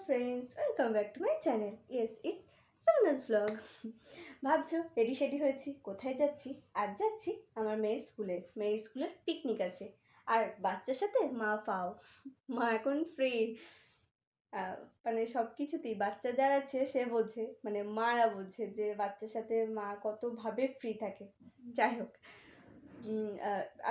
friends, welcome back to my channel. Yes, it's Sona's vlog. ভাবছো ready সেডি হয়েছি, কোথায় যাচ্ছি? আজ যাচ্ছি আমার মেয়ের স্কুলের পিকনিক আছে। আর বাচ্চার সাথে মা ফাও, মা এখন ফ্রি। মানে সব কিছুতেই বাচ্চা যার আছে সে বোঝে, মানে মারা বোঝে যে বাচ্চার সাথে মা কতভাবে ফ্রি থাকে। যাই হোক,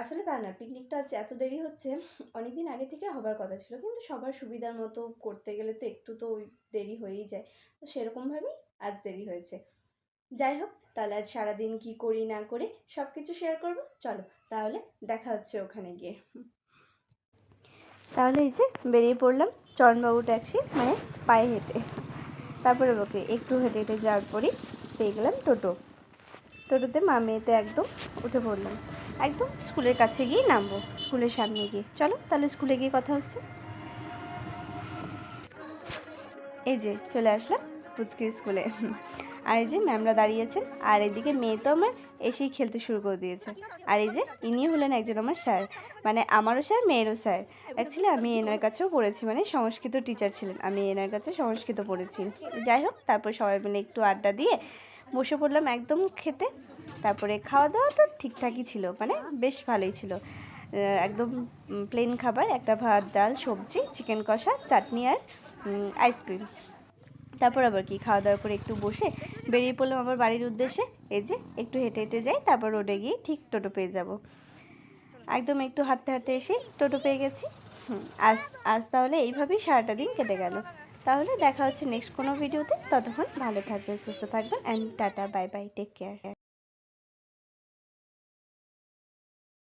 আসলে তা না, পিকনিকটা আজ এত দেরি হচ্ছে, অনেকদিন আগে থেকে হবার কথা ছিল, কিন্তু সবার সুবিধার মতো করতে গেলে তো একটু তো ওই দেরি হয়েই যায়, তো সেরকমভাবেই আজ দেরি হয়েছে। যাই হোক, তাহলে আজ সারাদিন কি করি না করি সব কিছু শেয়ার করব। চলো তাহলে দেখা হচ্ছে ওখানে গিয়ে। তাহলে এই যে বেরিয়ে পড়লাম চরণবাবু ট্যাক্সি, মানে পায়ে হেঁটে। তারপরে ওকে একটু হেঁটে হেঁটে যাওয়ার পরই পেয়ে গেলাম টোটোতে মা মেয়েতে একদম উঠে পড়লাম। একদম স্কুলের কাছে গিয়ে নামবো, স্কুলের সামনে গিয়ে। চলো তাহলে স্কুলে গিয়ে কথা হচ্ছে। এই যে চলে আসলাম পুচকির স্কুলে। আর এই যে ম্যামরা দাঁড়িয়েছেন, আর এদিকে মেয়ে তো আমার এসেই খেলতে শুরু করে দিয়েছে। আর এই যে ইনি হলেন একজন আমার স্যার, মানে আমারও স্যার মেয়েরও স্যার। অ্যাকচুয়ালি আমি এনার কাছেও পড়েছি, মানে সংস্কৃত টিচার ছিলেন, আমি এনার কাছে সংস্কৃত পড়েছি। যাই হোক, তারপর সবাই মিলে একটু আড্ডা দিয়ে বসে পড়লাম একদম খেতে। তারপরে খাওয়া দাওয়া তো ঠিকঠাকই ছিল, মানে বেশ ভালোই ছিল। একদম প্লেন খাবার, একটা ভাত ডাল সবজি চিকেন কষা চাটনি আর আইসক্রিম। তারপর আবার কি, খাওয়া দাওয়া করে একটু বসে বেরিয়ে পড়লাম আবার বাড়ির উদ্দেশ্যে। এই যে একটু হেঁটে হেঁটে যাই, তারপর রোডে গিয়ে ঠিক টোটো পেয়ে যাব। একদম একটু হাঁটতে হাঁটতে এসে টোটো পেয়ে গেছি। আজ আজ তাহলে এইভাবেই সারাটা দিন কেটে গেল। তাহলে দেখা হচ্ছে নেক্সট কোনো ভিডিওতে। ততক্ষণ ভালো থাকবেন, সুস্থ থাকবেন, and tata, bye bye, take care.